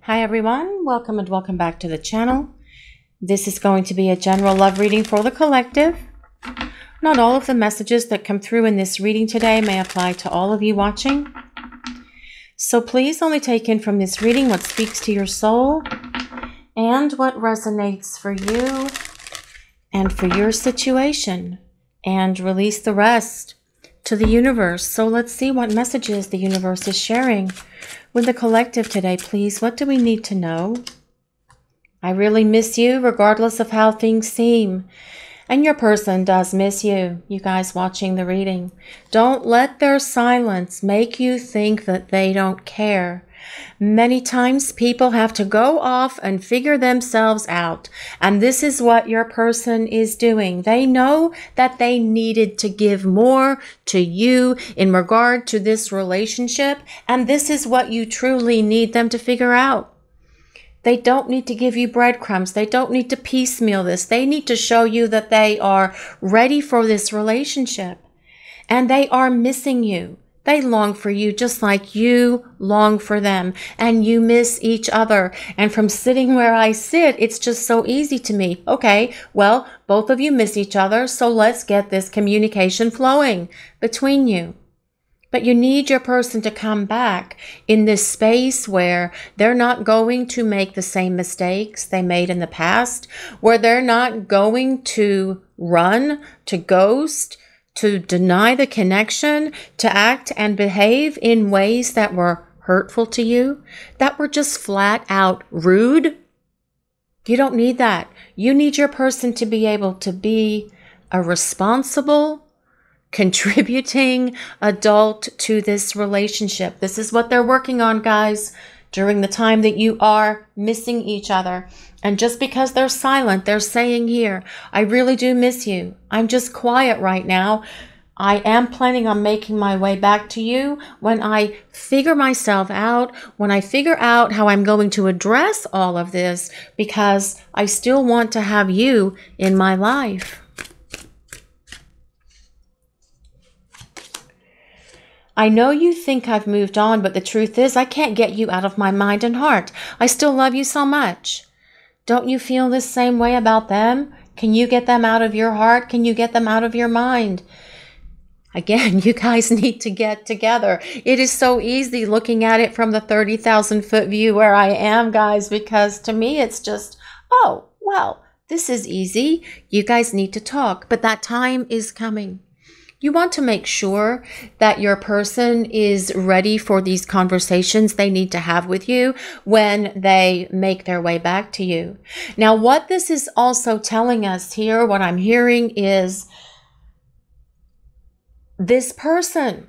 Hi everyone, welcome and welcome back to the channel. This is going to be a general love reading for the collective. Not all of the messages that come through in this reading today may apply to all of you watching. So please only take in from this reading what speaks to your soul and what resonates for you and for your situation, and release the rest to the universe. So let's see what messages the universe is sharing with the collective today, please. What do we need to know? I really miss you regardless of how things seem. And your person does miss you, you guys watching the reading. Don't let their silence make you think that they don't care. Many times people have to go off and figure themselves out. And this is what your person is doing. They know that they needed to give more to you in regard to this relationship. And this is what you truly need them to figure out. They don't need to give you breadcrumbs. They don't need to piecemeal this. They need to show you that they are ready for this relationship. And they are missing you. They long for you just like you long for them, and you miss each other. And from sitting where I sit, it's just so easy to me. Okay, well, both of you miss each other, so let's get this communication flowing between you. But you need your person to come back in this space where they're not going to make the same mistakes they made in the past, where they're not going to run, to ghost, to deny the connection, to act and behave in ways that were hurtful to you, that were just flat out rude. You don't need that. You need your person to be able to be a responsible, contributing adult to this relationship. This is what they're working on, guys, during the time that you are missing each other. And just because they're silent, they're saying here, I really do miss you. I'm just quiet right now. I am planning on making my way back to you when I figure myself out, when I figure out how I'm going to address all of this, because I still want to have you in my life. I know you think I've moved on, but the truth is I can't get you out of my mind and heart. I still love you so much. Don't you feel the same way about them? Can you get them out of your heart? Can you get them out of your mind? Again, you guys need to get together. It is so easy looking at it from the 30,000 foot view where I am, guys, because to me it's just, oh, well, this is easy. You guys need to talk, but that time is coming. You want to make sure that your person is ready for these conversations they need to have with you when they make their way back to you. Now, what this is also telling us here, what I'm hearing is this person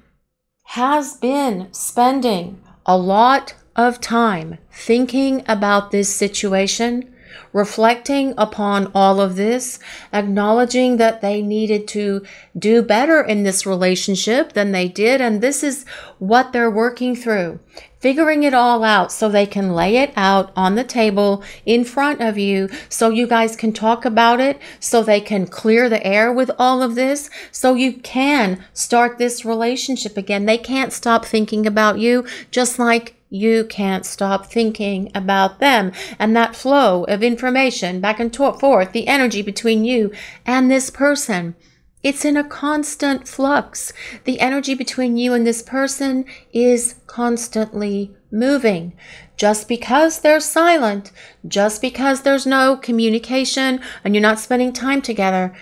has been spending a lot of time thinking about this situation, reflecting upon all of this, acknowledging that they needed to do better in this relationship than they did. And this is what they're working through, figuring it all out so they can lay it out on the table in front of you so you guys can talk about it, so they can clear the air with all of this, so you can start this relationship again. They can't stop thinking about you, just like you can't stop thinking about them. And that flow of information back and forth, the energy between you and this person, it's in a constant flux. The energy between you and this person is constantly moving. Just because they're silent, just because there's no communication and you're not spending time together,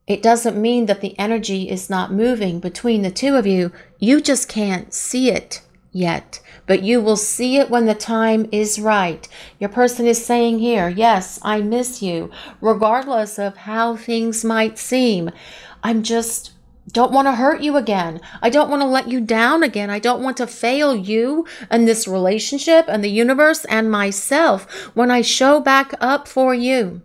it doesn't mean that the energy is not moving between the two of you. You just can't see it yet, but you will see it when the time is right. Your person is saying here, yes, I miss you, regardless of how things might seem. I'm just don't want to hurt you again. I don't want to let you down again. I don't want to fail you and this relationship and the universe and myself when I show back up for you.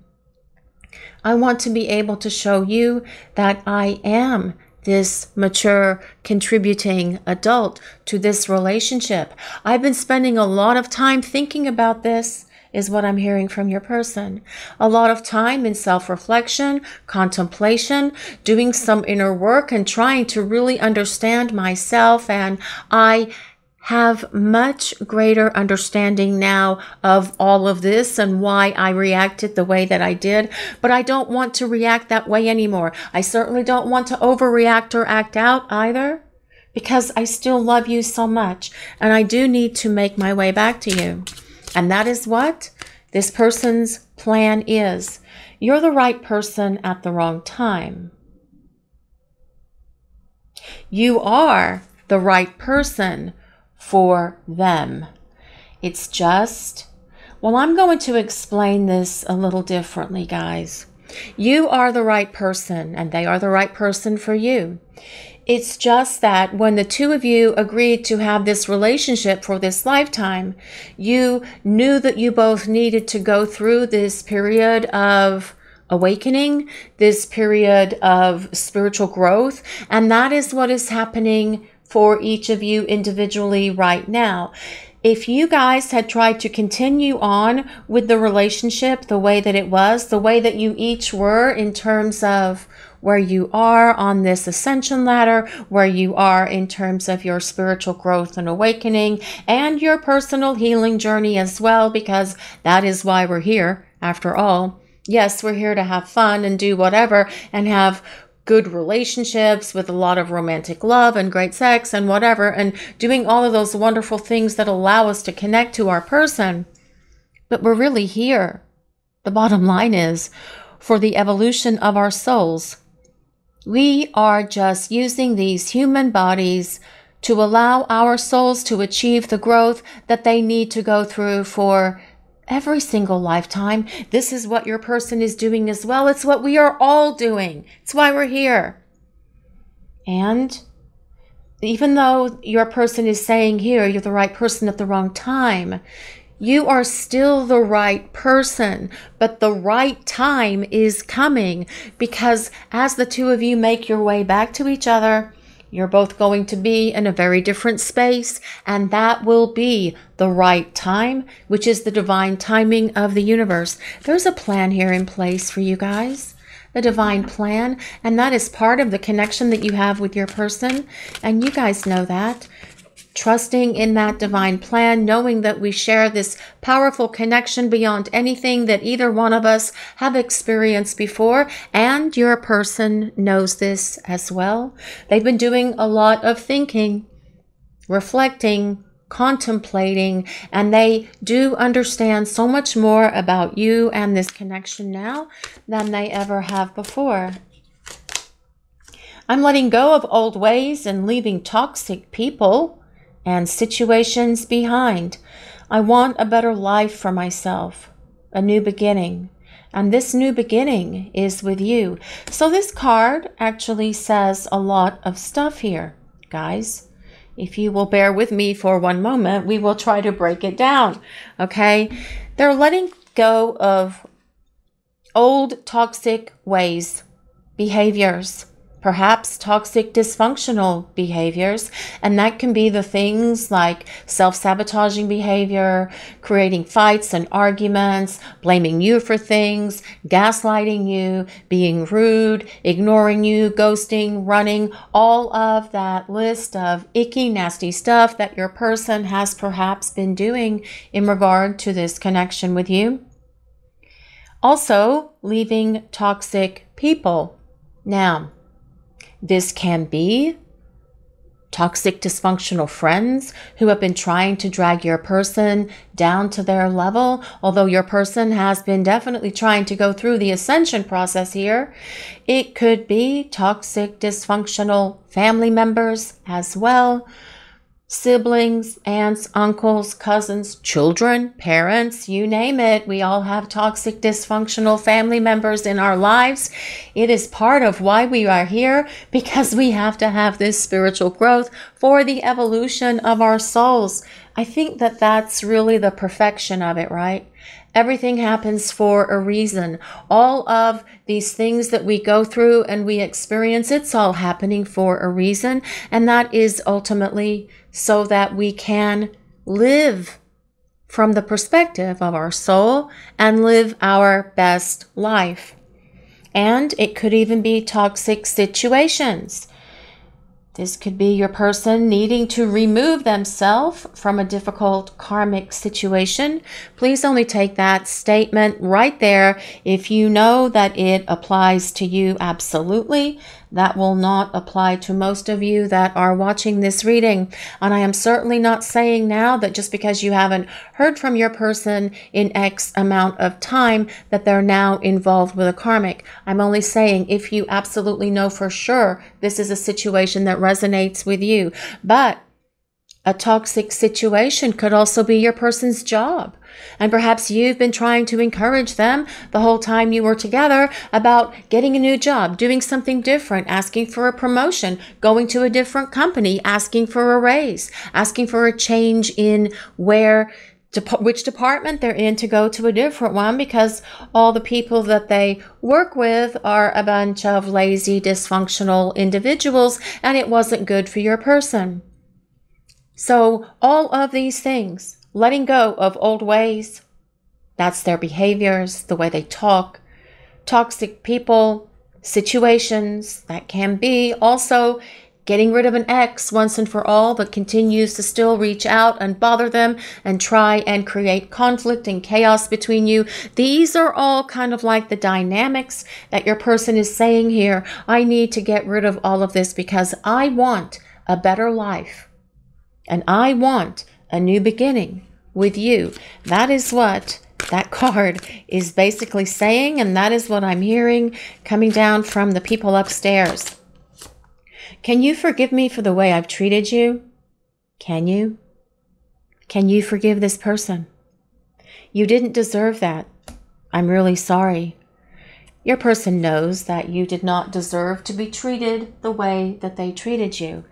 I want to be able to show you that I am this mature, contributing adult to this relationship. I've been spending a lot of time thinking about this, is what I'm hearing from your person. A lot of time in self-reflection, contemplation, doing some inner work and trying to really understand myself. And I have much greater understanding now of all of this and why I reacted the way that I did. But I don't want to react that way anymore. I certainly don't want to overreact or act out either, because I still love you so much. And I do need to make my way back to you. And that is what this person's plan is. You're the right person at the wrong time. You are the right person for them. It's just, well, I'm going to explain this a little differently, guys. You are the right person, and they are the right person for you. It's just that when the two of you agreed to have this relationship for this lifetime, you knew that you both needed to go through this period of awakening, this period of spiritual growth, and that is what is happening for each of you individually right now. If you guys had tried to continue on with the relationship the way that it was, the way that you each were in terms of where you are on this ascension ladder, where you are in terms of your spiritual growth and awakening, and your personal healing journey as well, because that is why we're here, after all. Yes, we're here to have fun and do whatever and have good relationships with a lot of romantic love and great sex and whatever, and doing all of those wonderful things that allow us to connect to our person. But we're really here. The bottom line is, for the evolution of our souls. We are just using these human bodies to allow our souls to achieve the growth that they need to go through for every single lifetime. This is what your person is doing as well. It's what we are all doing. It's why we're here. And even though your person is saying here, you're the right person at the wrong time, you are still the right person, but the right time is coming, because as the two of you make your way back to each other, you're both going to be in a very different space, and that will be the right time, which is the divine timing of the universe. There's a plan here in place for you guys, the divine plan, and that is part of the connection that you have with your person, and you guys know that. Trusting in that divine plan, knowing that we share this powerful connection beyond anything that either one of us have experienced before, and your person knows this as well. They've been doing a lot of thinking, reflecting, contemplating, and they do understand so much more about you and this connection now than they ever have before. I'm letting go of old ways and leaving toxic people and situations behind. I want a better life for myself, a new beginning. And this new beginning is with you. So this card actually says a lot of stuff here, guys. If you will bear with me for one moment, we will try to break it down, okay? They're letting go of old toxic ways, behaviors, perhaps toxic dysfunctional behaviors, and that can be the things like self-sabotaging behavior, creating fights and arguments, blaming you for things, gaslighting you, being rude, ignoring you, ghosting, running, all of that list of icky, nasty stuff that your person has perhaps been doing in regard to this connection with you. Also, leaving toxic people. Now, this can be toxic, dysfunctional friends who have been trying to drag your person down to their level, although your person has been definitely trying to go through the ascension process here. It could be toxic, dysfunctional family members as well. Siblings, aunts, uncles, cousins, children, parents, you name it. We all have toxic, dysfunctional family members in our lives. It is part of why we are here, because we have to have this spiritual growth for the evolution of our souls. I think that that's really the perfection of it, right? Everything happens for a reason. All of these things that we go through and we experience, it's all happening for a reason. And that is ultimately so that we can live from the perspective of our soul and live our best life. And it could even be toxic situations. This could be your person needing to remove themselves from a difficult karmic situation. Please only take that statement right there if you know that it applies to you absolutely. That will not apply to most of you that are watching this reading. And I am certainly not saying now that just because you haven't heard from your person in X amount of time that they're now involved with a karmic. I'm only saying if you absolutely know for sure this is a situation that resonates with you. But a toxic situation could also be your person's job. And perhaps you've been trying to encourage them the whole time you were together about getting a new job, doing something different, asking for a promotion, going to a different company, asking for a raise, asking for a change in which department they're in to go to a different one, because all the people that they work with are a bunch of lazy, dysfunctional individuals, and it wasn't good for your person. So all of these things, letting go of old ways, that's their behaviors, the way they talk, toxic people, situations, that can be also getting rid of an ex once and for all that continues to still reach out and bother them and try and create conflict and chaos between you. These are all kind of like the dynamics that your person is saying here. I need to get rid of all of this because I want a better life. And I want a new beginning with you. That is what that card is basically saying, and that is what I'm hearing coming down from the people upstairs. Can you forgive me for the way I've treated you? Can you? Can you forgive this person? You didn't deserve that. I'm really sorry. Your person knows that you did not deserve to be treated the way that they treated you.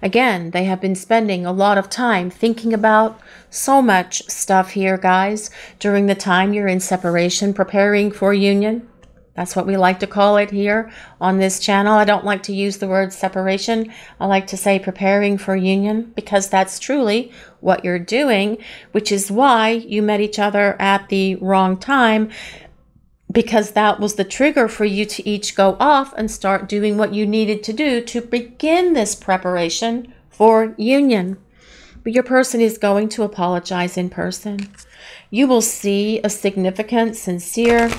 Again, they have been spending a lot of time thinking about so much stuff here, guys, during the time you're in separation, preparing for union. That's what we like to call it here on this channel. I don't like to use the word separation. I like to say preparing for union, because that's truly what you're doing, which is why you met each other at the wrong time, because that was the trigger for you to each go off and start doing what you needed to do to begin this preparation for union. But your person is going to apologize in person. You will see a significant, sincere,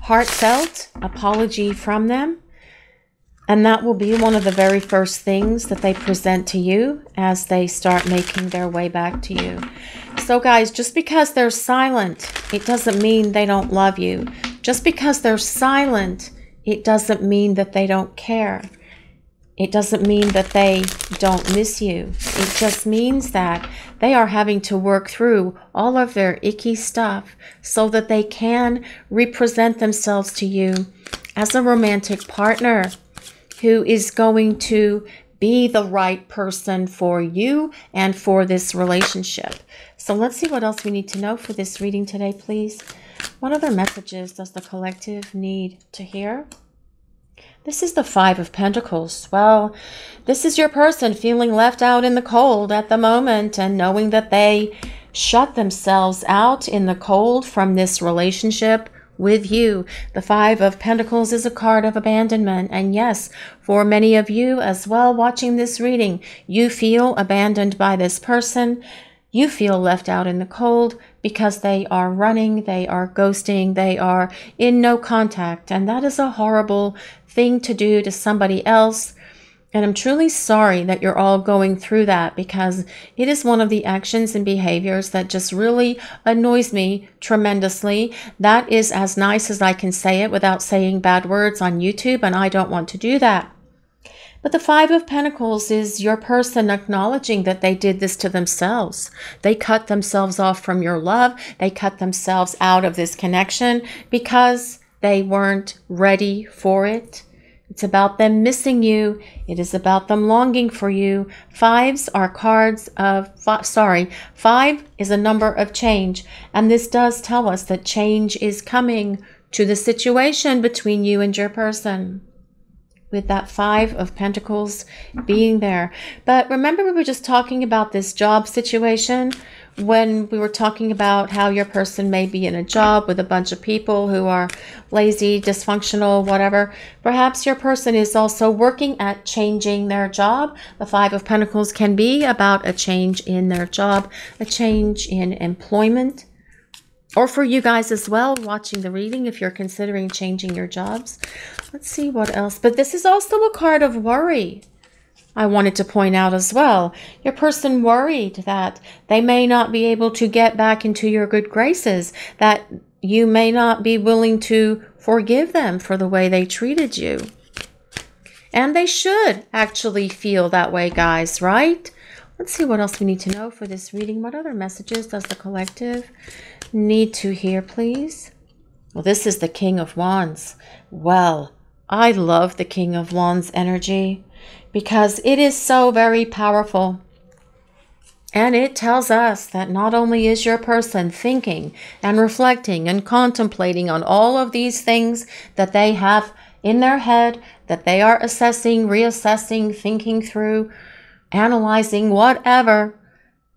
heartfelt apology from them. And that will be one of the very first things that they present to you as they start making their way back to you. So guys, just because they're silent, it doesn't mean they don't love you. Just because they're silent, it doesn't mean that they don't care. It doesn't mean that they don't miss you. It just means that they are having to work through all of their icky stuff so that they can represent themselves to you as a romantic partner who is going to be the right person for you and for this relationship. So let's see what else we need to know for this reading today, please. What other messages does the collective need to hear? This is the Five of Pentacles. Well, this is your person feeling left out in the cold at the moment and knowing that they shut themselves out in the cold from this relationship with you. The Five of Pentacles is a card of abandonment. And yes, for many of you as well watching this reading, you feel abandoned by this person. You feel left out in the cold because they are running, they are ghosting, they are in no contact. And that is a horrible thing to do to somebody else. And I'm truly sorry that you're all going through that, because it is one of the actions and behaviors that just really annoys me tremendously. That is as nice as I can say it without saying bad words on YouTube, and I don't want to do that. But the Five of Pentacles is your person acknowledging that they did this to themselves. They cut themselves off from your love. They cut themselves out of this connection because they weren't ready for it. It's about them missing you. It is about them longing for you. Fives are cards of, five is a number of change. And this does tell us that change is coming to the situation between you and your person, with that Five of Pentacles being there. But remember, we were just talking about this job situation when we were talking about how your person may be in a job with a bunch of people who are lazy, dysfunctional, whatever, perhaps your person is also working at changing their job. The Five of Pentacles can be about a change in their job, a change in employment, or for you guys as well, watching the reading, if you're considering changing your jobs. Let's see what else. But this is also a card of worry. I wanted to point out as well, your person worried that they may not be able to get back into your good graces, that you may not be willing to forgive them for the way they treated you. And they should actually feel that way, guys, right? Let's see what else we need to know for this reading. What other messages does the collective need to hear, please? Well, this is the King of Wands. Well, I love the King of Wands energy, because it is so very powerful. And it tells us that not only is your person thinking and reflecting and contemplating on all of these things that they have in their head, that they are assessing, reassessing, thinking through, analyzing, whatever.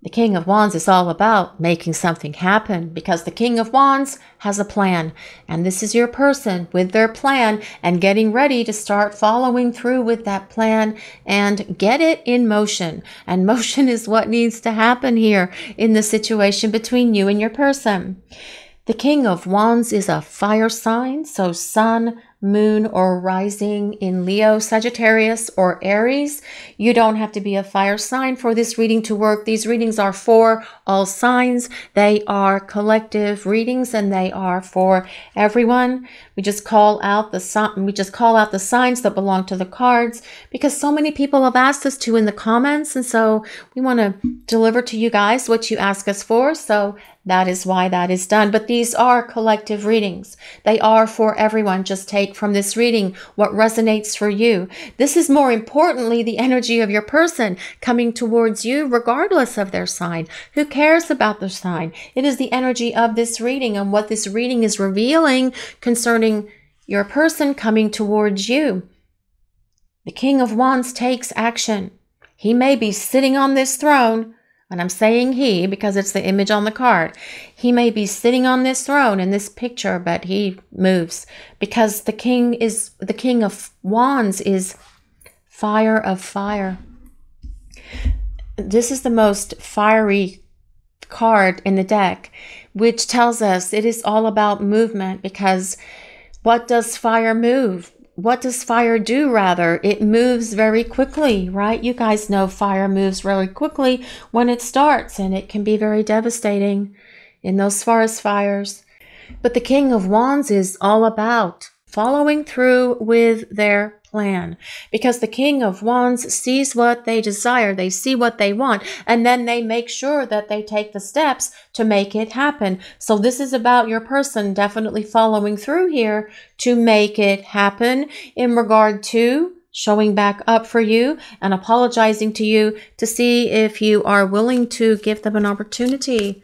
The King of Wands is all about making something happen, because the King of Wands has a plan. And this is your person with their plan and getting ready to start following through with that plan and get it in motion. And motion is what needs to happen here in the situation between you and your person. The King of Wands is a fire sign, so sun, moon, or rising in Leo, Sagittarius, or Aries. You don't have to be a fire sign for this reading to work. These readings are for all signs. They are collective readings, and they are for everyone. We just call out the signs that belong to the cards, because so many people have asked us to in the comments, and so we want to deliver to you guys what you ask us for. So that is why that is done. But these are collective readings. They are for everyone. Just take from this reading what resonates for you. This is more importantly the energy of your person coming towards you regardless of their sign. Who cares about their sign? It is the energy of this reading and what this reading is revealing concerning your person coming towards you. The King of Wands takes action. He may be sitting on this throne, and I'm saying he because it's the image on the card. He may be sitting on this throne in this picture, but he moves, because the King of Wands is fire of fire. This is the most fiery card in the deck, which tells us it is all about movement, because what does fire move? What does fire do, rather? It moves very quickly, right? You guys know fire moves very quickly when it starts, and it can be very devastating in those forest fires. But the King of Wands is all about following through with their plan, because the King of Wands sees what they desire, they see what they want, and then they make sure that they take the steps to make it happen. So this is about your person definitely following through here to make it happen in regard to showing back up for you and apologizing to you, to see if you are willing to give them an opportunity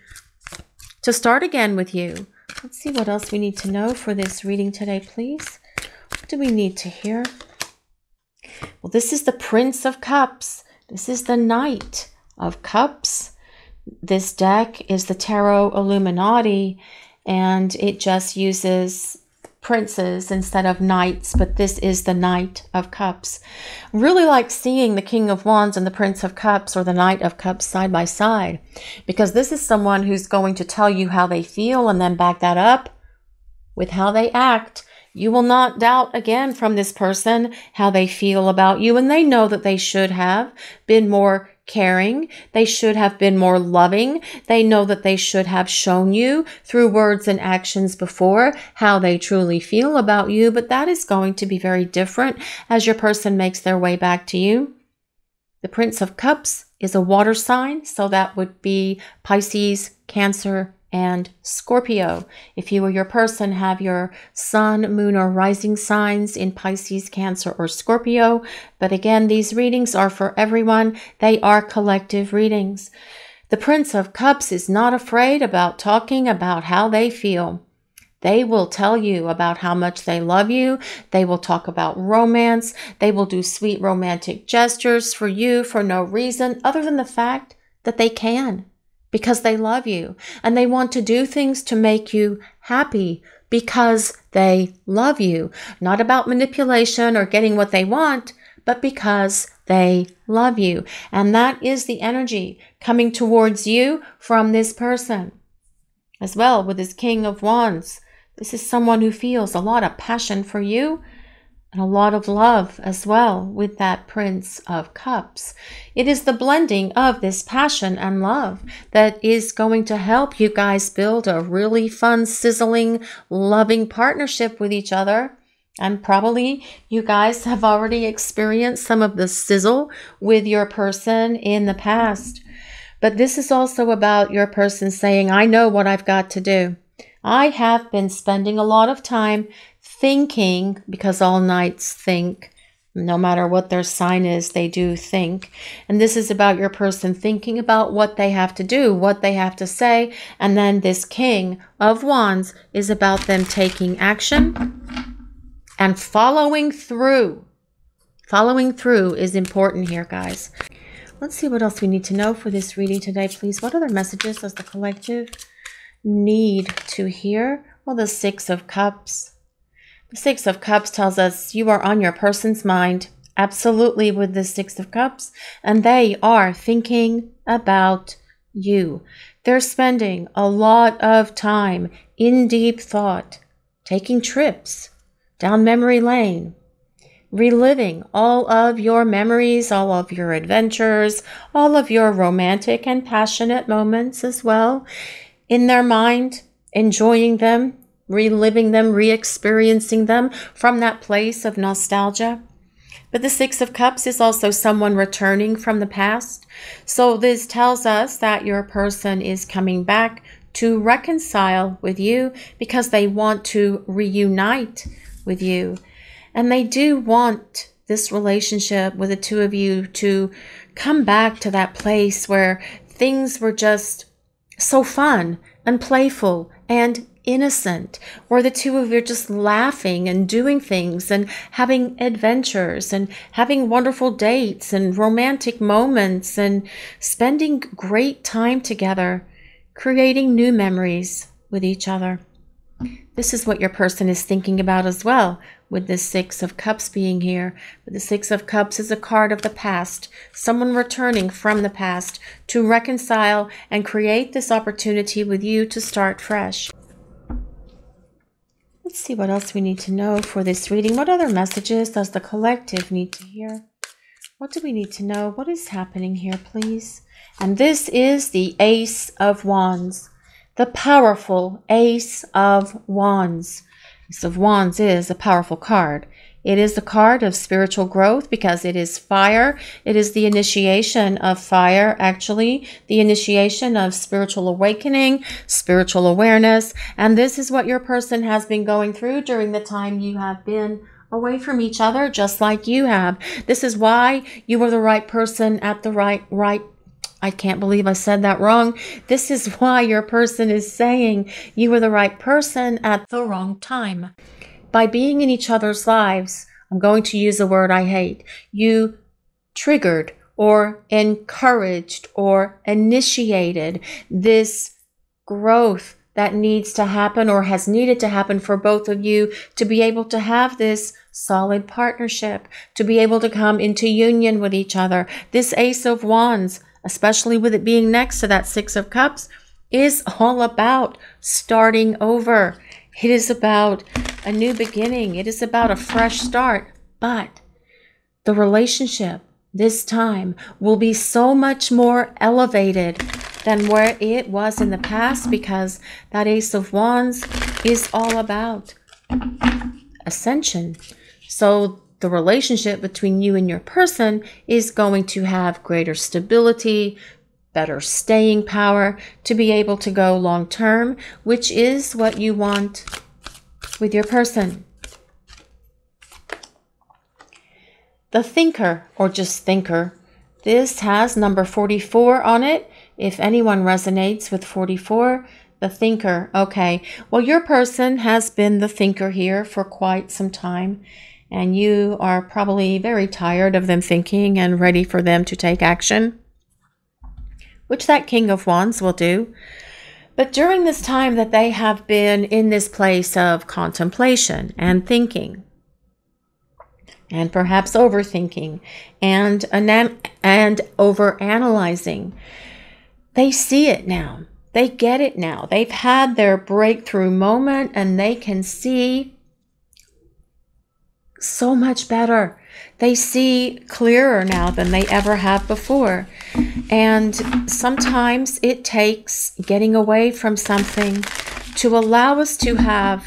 to start again with you. Let's see what else we need to know for this reading today, please. What do we need to hear? Well, this is the Prince of Cups. This is the Knight of Cups. This deck is the Tarot Illuminati, and it just uses princes instead of knights, but this is the Knight of Cups. Really like seeing the King of Wands and the Prince of Cups, or the Knight of Cups, side by side, because this is someone who's going to tell you how they feel and then back that up with how they act. You will not doubt again from this person how they feel about you, and they know that they should have been more caring. They should have been more loving. They know that they should have shown you through words and actions before how they truly feel about you, but that is going to be very different as your person makes their way back to you. The Prince of Cups is a water sign, so that would be Pisces, Cancer, and Scorpio. If you or your person have your sun, moon, or rising signs in Pisces, Cancer, or Scorpio. But again, these readings are for everyone. They are collective readings. The Prince of Cups is not afraid about talking about how they feel. They will tell you about how much they love you. They will talk about romance. They will do sweet romantic gestures for you for no reason other than the fact that they can. because they love you, and they want to do things to make you happy because they love you. Not about manipulation or getting what they want, but because they love you. And that is the energy coming towards you from this person. As well, with this King of Wands, this is someone who feels a lot of passion for you and a lot of love as well with that Prince of Cups. It is the blending of this passion and love that is going to help you guys build a really fun, sizzling, loving partnership with each other. And probably you guys have already experienced some of the sizzle with your person in the past. But this is also about your person saying, I know what I've got to do. I have been spending a lot of time thinking, because all knights think, no matter what their sign is, they do think. And this is about your person thinking about what they have to do, what they have to say. And then this King of Wands is about them taking action and following through. Following through is important here, guys. Let's see what else we need to know for this reading today, please. What other messages does the collective need to hear? Well, the Six of Cups. The Six of Cups tells us you are on your person's mind, absolutely, with the Six of Cups, and they are thinking about you. They're spending a lot of time in deep thought, taking trips down memory lane, reliving all of your memories, all of your adventures, all of your romantic and passionate moments as well in their mind, enjoying them, reliving them, re-experiencing them from that place of nostalgia. But the Six of Cups is also someone returning from the past. So this tells us that your person is coming back to reconcile with you because they want to reunite with you. And they do want this relationship with the two of you to come back to that place where things were just so fun and playful and innocent, where the two of you are just laughing and doing things and having adventures and having wonderful dates and romantic moments and spending great time together, creating new memories with each other. This is what your person is thinking about as well, with the Six of Cups being here. But the Six of Cups is a card of the past, someone returning from the past to reconcile and create this opportunity with you to start fresh. Let's see what else we need to know for this reading. What other messages does the collective need to hear? What do we need to know? What is happening here, please? And this is the Ace of Wands. The powerful Ace of Wands. Ace of Wands is a powerful card. It is the card of spiritual growth because it is fire. It is the initiation of fire, actually, the initiation of spiritual awakening, spiritual awareness. And this is what your person has been going through during the time you have been away from each other, just like you have. This is why you were the right person at the right I can't believe I said that wrong. This is why your person is saying you were the right person at the wrong time. By being in each other's lives, I'm going to use a word I hate. You triggered or encouraged or initiated this growth that needs to happen or has needed to happen for both of you to be able to have this solid partnership, to be able to come into union with each other. This Ace of Wands, especially with it being next to that Six of Cups, is all about starting over. It is about a new beginning. It is about a fresh start. But the relationship this time will be so much more elevated than where it was in the past, because that Ace of Wands is all about ascension. So the relationship between you and your person is going to have greater stability, better staying power, to be able to go long term, which is what you want with your person. The Thinker, or just Thinker, this has number 44 on it. If anyone resonates with 44, the Thinker. Okay, well, your person has been the thinker here for quite some time, and you are probably very tired of them thinking and ready for them to take action. which that King of Wands will do. But during this time that they have been in this place of contemplation and thinking, and perhaps overthinking and overanalyzing, they see it now. They get it now. They've had their breakthrough moment and they can see so much better. They see clearer now than they ever have before. And sometimes it takes getting away from something to allow us to have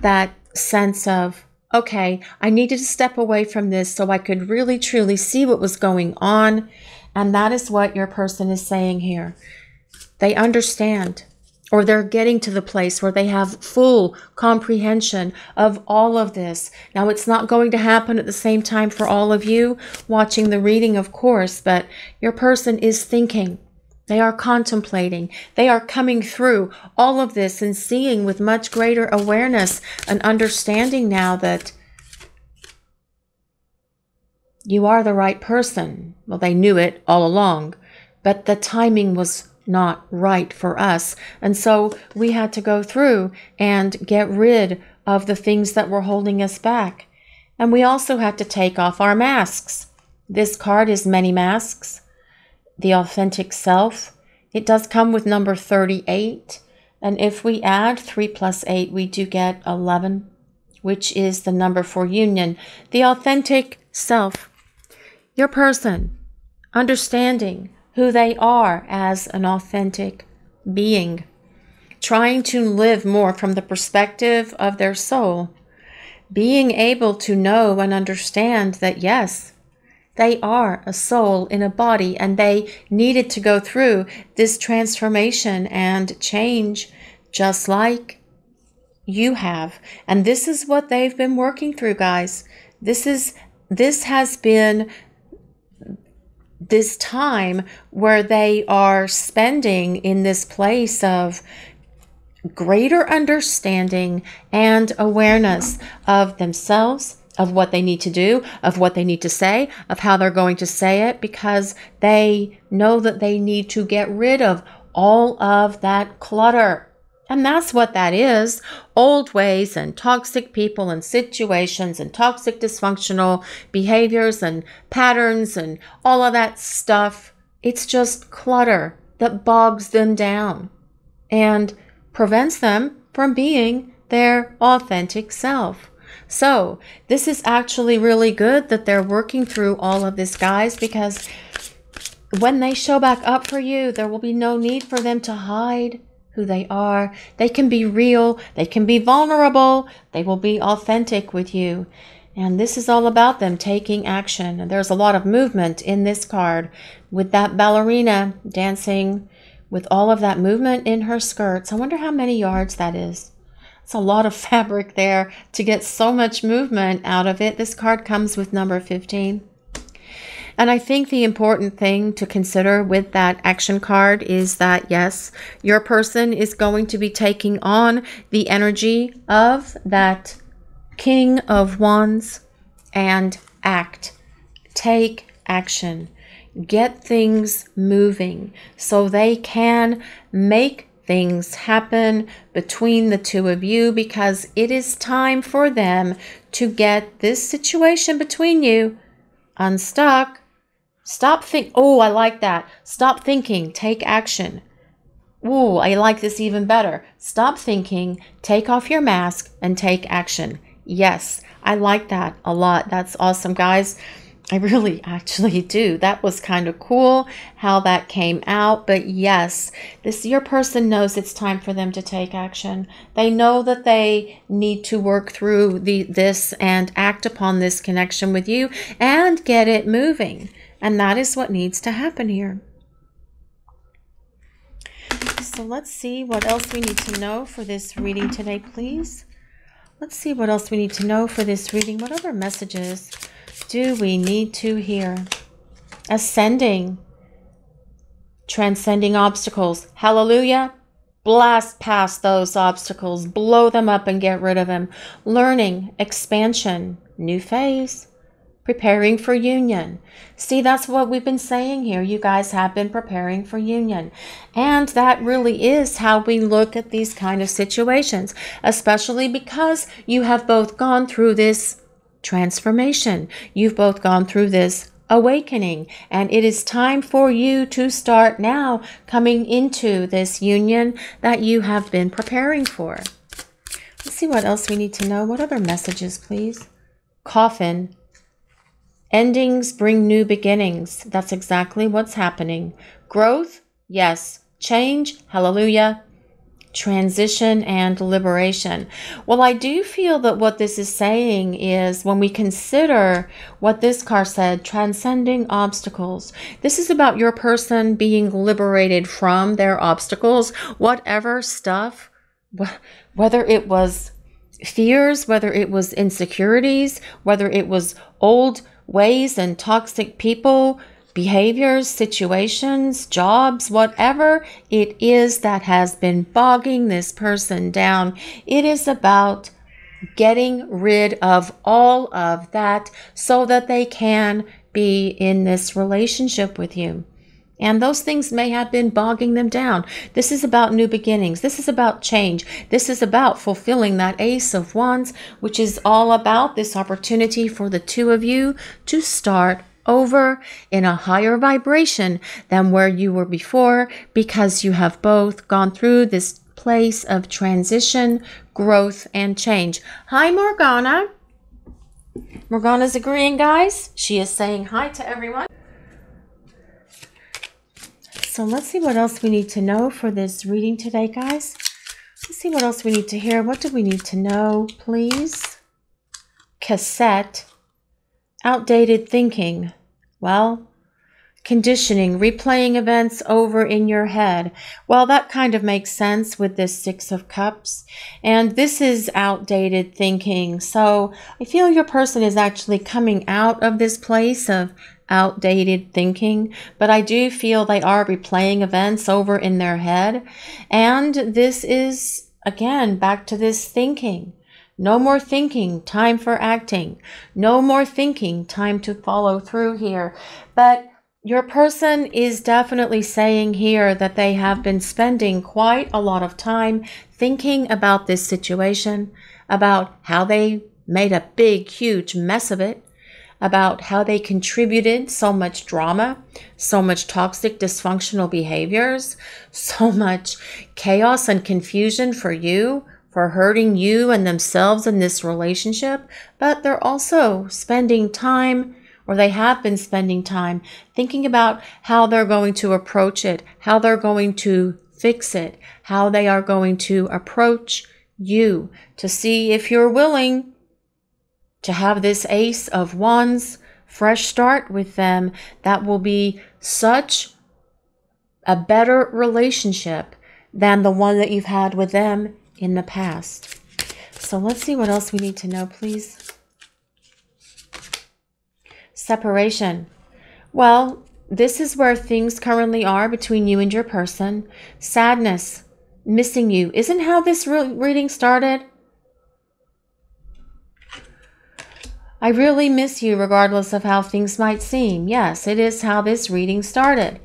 that sense of, okay, I needed to step away from this so I could really truly see what was going on. And that is what your person is saying here. They understand, or they're getting to the place where they have full comprehension of all of this. Now, it's not going to happen at the same time for all of you watching the reading, of course, but your person is thinking. They are contemplating. They are coming through all of this and seeing with much greater awareness and understanding now that you are the right person. Well, they knew it all along, but the timing was not right for us. And so we had to go through and get rid of the things that were holding us back. And we also had to take off our masks. This card is many masks. The authentic self. It does come with number 38. And if we add 3 plus 8, we do get 11, which is the number for union. The authentic self. Your person understanding who they are as an authentic being, trying to live more from the perspective of their soul, being able to know and understand that, yes, they are a soul in a body and they needed to go through this transformation and change just like you have. And this is what they've been working through, guys. This has been this time where they are spending in this place of greater understanding and awareness of themselves, of what they need to do, of what they need to say, of how they're going to say it, because they know that they need to get rid of all of that clutter. And that's what that is. Old ways and toxic people and situations and toxic dysfunctional behaviors and patterns and all of that stuff. It's just clutter that bogs them down and prevents them from being their authentic self. So this is actually really good that they're working through all of this, guys, because when they show back up for you, there will be no need for them to hide who they are. They can be real. They can be vulnerable. They will be authentic with you. And this is all about them taking action. And there's a lot of movement in this card with that ballerina dancing with all of that movement in her skirts. I wonder how many yards that is. It's a lot of fabric there to get so much movement out of it. This card comes with number 15. And I think the important thing to consider with that action card is that, yes, your person is going to be taking on the energy of that King of Wands and act. Take action. Get things moving so they can make things happen between the two of you, because it is time for them to get this situation between you unstuck. Stop think. Oh, I like that. Stop thinking. Take action. Ooh, I like this even better. Stop thinking. Take off your mask and take action. Yes, I like that a lot. That's awesome, guys. I really actually do. That was kind of cool how that came out. But yes, your person knows it's time for them to take action. They know that they need to work through this and act upon this connection with you and get it moving. And that is what needs to happen here. So let's see what else we need to know for this reading today, please. Let's see what else we need to know for this reading. What other messages do we need to hear? Ascending. Transcending obstacles. Hallelujah. Blast past those obstacles. Blow them up and get rid of them. Learning. Expansion. New phase. preparing for union. See, that's what we've been saying here. You guys have been preparing for union. And that really is how we look at these kind of situations, especially because you have both gone through this transformation. You've both gone through this awakening, and it is time for you to start now coming into this union that you have been preparing for. Let's see what else we need to know. What other messages, please? Coffin. Endings bring new beginnings. That's exactly what's happening. Growth, yes. Change, hallelujah. Transition and liberation. Well, I do feel that what this is saying is, when we consider what this card said, transcending obstacles, this is about your person being liberated from their obstacles, whatever stuff, whether it was fears, whether it was insecurities, whether it was old ways and toxic people, behaviors, situations, jobs, whatever it is that has been bogging this person down. It is about getting rid of all of that so that they can be in this relationship with you. And those things may have been bogging them down. This is about new beginnings. This is about change. This is about fulfilling that Ace of Wands, which is all about this opportunity for the two of you to start over in a higher vibration than where you were before, because you have both gone through this place of transition, growth, and change. Hi, Morgana. Morgana's agreeing, guys. She is saying hi to everyone. So let's see what else we need to know for this reading today, guys. Let's see what else we need to hear. What do we need to know, please? Cassette. Outdated thinking. Well, conditioning, replaying events over in your head. Well, that kind of makes sense with this Six of Cups. And this is outdated thinking. So I feel your person is actually coming out of this place of outdated thinking, but I do feel they are replaying events over in their head. And this is, again, back to this thinking. No more thinking, time for acting. No more thinking, time to follow through here. But your person is definitely saying here that they have been spending quite a lot of time thinking about this situation, about how they made a big, huge mess of it, about how they contributed so much drama, so much toxic, dysfunctional behaviors, so much chaos and confusion for you, for hurting you and themselves in this relationship. But they're also spending time, or they have been spending time, thinking about how they're going to approach it, how they're going to fix it, how they are going to approach you, to see if you're willing to have this Ace of Wands, fresh start with them. That will be such a better relationship than the one that you've had with them in the past. So let's see what else we need to know, please. Separation. Well, this is where things currently are between you and your person. Sadness, missing you. Isn't how this reading started? I really miss you regardless of how things might seem. Yes, it is how this reading started.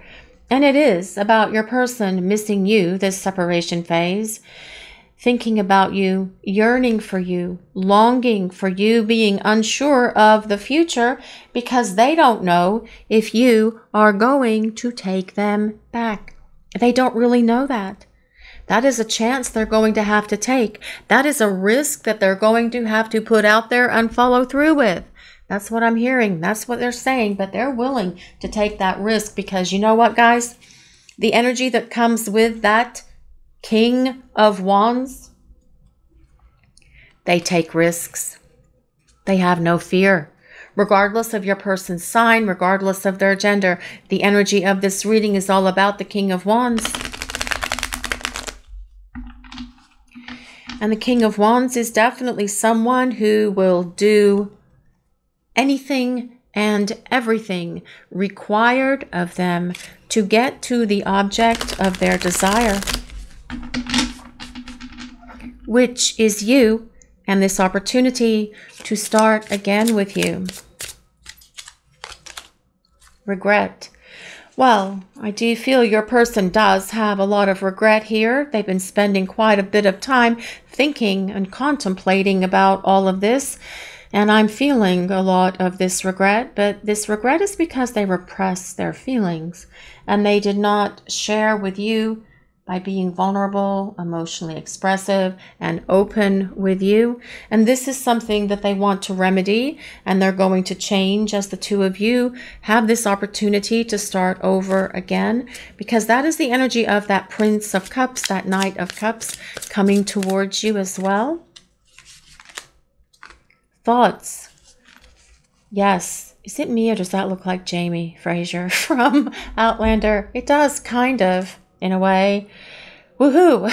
And it is about your person missing you, this separation phase, thinking about you, yearning for you, longing for you, being unsure of the future because they don't know if you are going to take them back. They don't really know that. That is a chance they're going to have to take. That is a risk that they're going to have to put out there and follow through with. That's what I'm hearing. That's what they're saying. But they're willing to take that risk because you know what, guys? The energy that comes with that King of Wands, they take risks. They have no fear. Regardless of your person's sign, regardless of their gender, the energy of this reading is all about the King of Wands. And the King of Wands is definitely someone who will do anything and everything required of them to get to the object of their desire, which is you and this opportunity to start again with you. Regret. Well, I do feel your person does have a lot of regret here. They've been spending quite a bit of time thinking and contemplating about all of this. And I'm feeling a lot of this regret, but this regret is because they repressed their feelings and they did not share with you by being vulnerable, emotionally expressive, and open with you. And this is something that they want to remedy, and they're going to change as the two of you have this opportunity to start over again, because that is the energy of that Prince of Cups, that Knight of Cups coming towards you as well. Thoughts. Yes. Is it me or does that look like Jamie Fraser from Outlander? It does, kind of. In a way. Woohoo!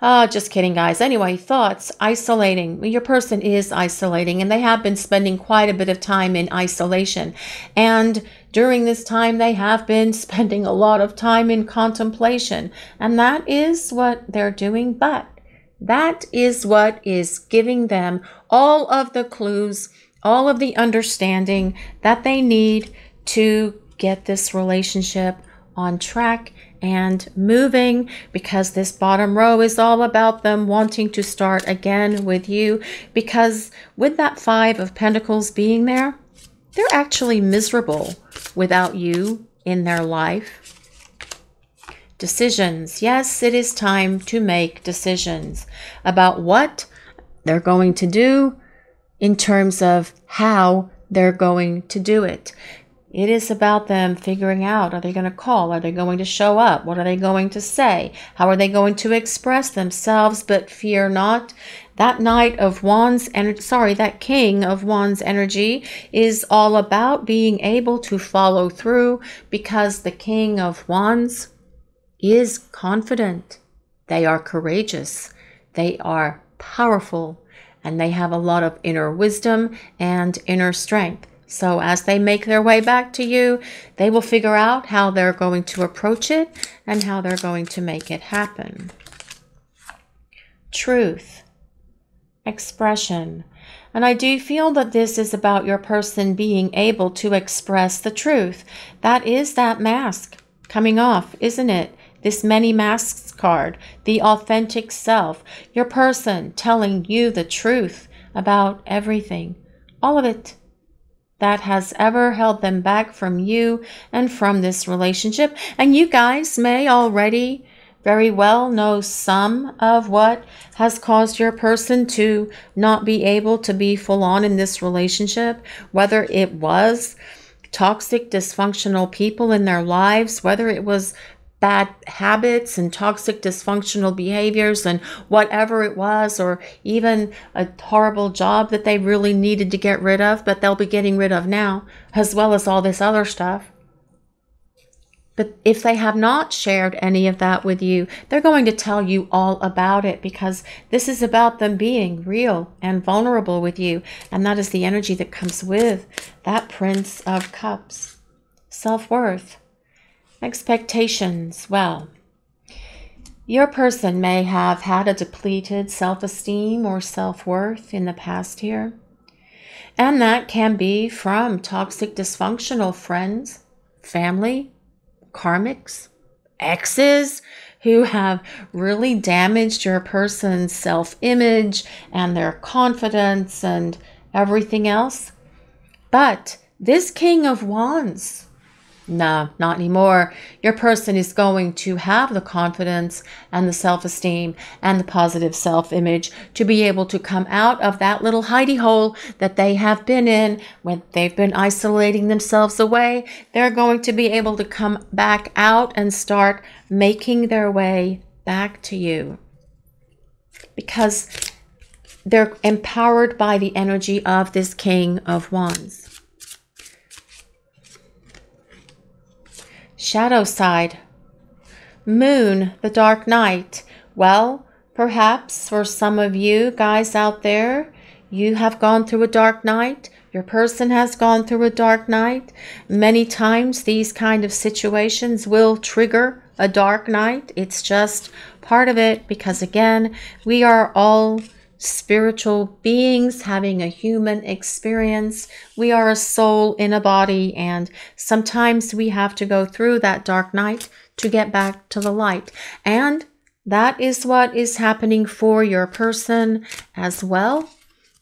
Oh, just kidding, guys. Anyway, thoughts. Isolating. Your person is isolating, and they have been spending quite a bit of time in isolation. And during this time, they have been spending a lot of time in contemplation. And that is what they're doing, but that is what is giving them all of the clues, all of the understanding that they need to get this relationship on track and moving, because this bottom row is all about them wanting to start again with you, because with that Five of Pentacles being there, they're actually miserable without you in their life. Decisions. Yes, it is time to make decisions about what they're going to do in terms of how they're going to do it. It is about them figuring out, are they going to call? Are they going to show up? What are they going to say? How are they going to express themselves? But fear not. That Knight of Wands energy, that King of Wands energy is all about being able to follow through, because the King of Wands is confident. They are courageous. They are powerful, and they have a lot of inner wisdom and inner strength. So as they make their way back to you, they will figure out how they're going to approach it and how they're going to make it happen. Truth. Expression. And I do feel that this is about your person being able to express the truth. That is that mask coming off, isn't it? This many masks card, the authentic self. Your person telling you the truth about everything. All of it that has ever held them back from you and from this relationship. And you guys may already very well know some of what has caused your person to not be able to be full on in this relationship, whether it was toxic, dysfunctional people in their lives, whether it was bad habits and toxic dysfunctional behaviors and whatever it was, or even a horrible job that they really needed to get rid of, but they'll be getting rid of now, as well as all this other stuff. But if they have not shared any of that with you, they're going to tell you all about it, because this is about them being real and vulnerable with you. And that is the energy that comes with that Prince of Cups. Self-worth. Expectations. Well, your person may have had a depleted self-esteem or self-worth in the past here. And that can be from toxic, dysfunctional friends, family, karmics, exes who have really damaged your person's self-image and their confidence and everything else. But this King of Wands, no, not anymore. Your person is going to have the confidence and the self-esteem and the positive self-image to be able to come out of that little hidey hole that they have been in when they've been isolating themselves away. They're going to be able to come back out and start making their way back to you, because they're empowered by the energy of this King of Wands. Shadow side. Moon, the dark night. Well, perhaps for some of you guys out there, you have gone through a dark night. Your person has gone through a dark night. Many times these kind of situations will trigger a dark night. It's just part of it, because again, we are all spiritual beings having a human experience. We are a soul in a body, and sometimes we have to go through that dark night to get back to the light. And that is what is happening for your person as well.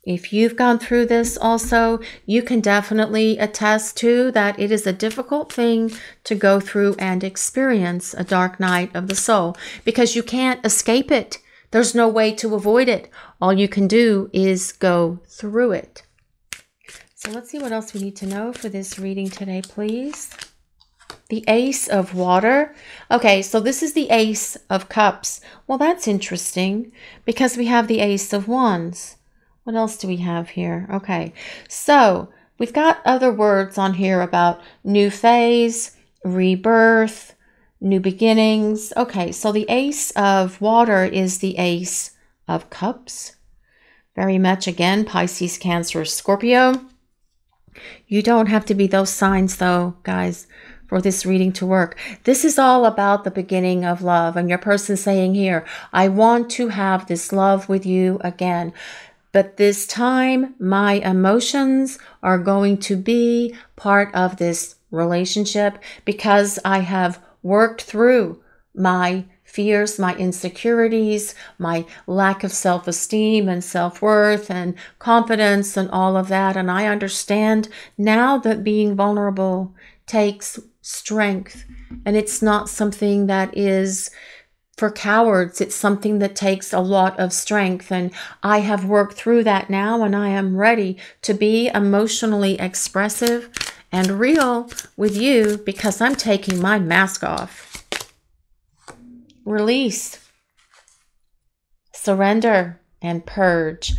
If you've gone through this also, you can definitely attest to that it is a difficult thing to go through and experience a dark night of the soul, because you can't escape it. There's no way to avoid it. All you can do is go through it. So let's see what else we need to know for this reading today, please. The Ace of Water. Okay, so this is the Ace of Cups. Well, that's interesting because we have the Ace of Wands. What else do we have here? Okay, so we've got other words on here about new phase, rebirth, new beginnings. Okay, so the Ace of Water is the Ace of Cups. Very much, again, Pisces, Cancer, Scorpio. You don't have to be those signs, though, guys, for this reading to work. This is all about the beginning of love. And your person saying here, I want to have this love with you again. But this time, my emotions are going to be part of this relationship because I have worked through my fears, my insecurities, my lack of self-esteem and self-worth and confidence and all of that. And I understand now that being vulnerable takes strength, and it's not something that is for cowards. It's something that takes a lot of strength, and I have worked through that now, and I am ready to be emotionally expressive and real with you because I'm taking my mask off. Release, surrender, and purge.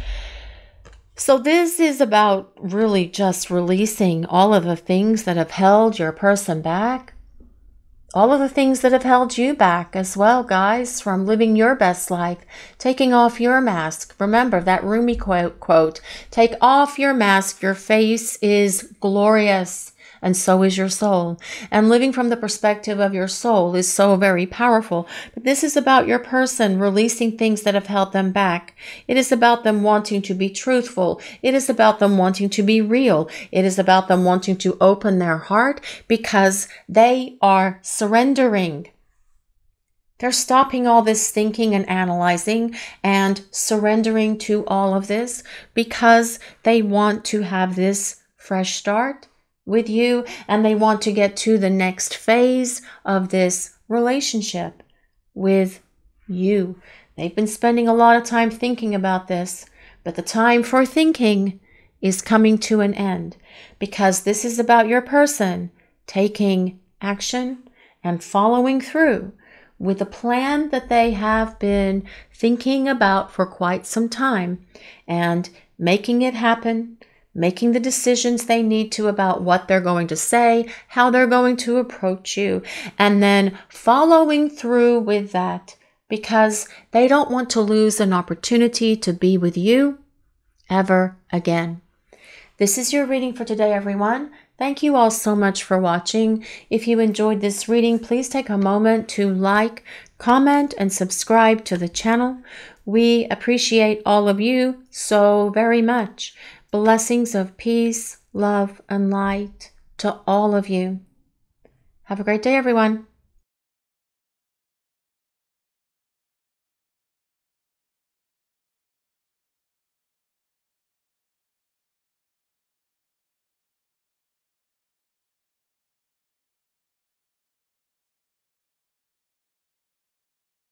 So this is about really just releasing all of the things that have held your person back. All of the things that have held you back as well, guys, from living your best life, taking off your mask. Remember that Rumi quote, take off your mask, your face is glorious, and so is your soul. And living from the perspective of your soul is so very powerful. But this is about your person releasing things that have held them back. It is about them wanting to be truthful. It is about them wanting to be real. It is about them wanting to open their heart because they are surrendering. They're stopping all this thinking and analyzing and surrendering to all of this because they want to have this fresh start with you, and they want to get to the next phase of this relationship with you. They've been spending a lot of time thinking about this, but the time for thinking is coming to an end because this is about your person taking action and following through with a plan that they have been thinking about for quite some time and making it happen, making the decisions they need to about what they're going to say, how they're going to approach you, and then following through with that because they don't want to lose an opportunity to be with you ever again. This is your reading for today, everyone. Thank you all so much for watching. If you enjoyed this reading, please take a moment to like, comment, and subscribe to the channel. We appreciate all of you so very much. Blessings of peace, love, and light to all of you. Have a great day, everyone.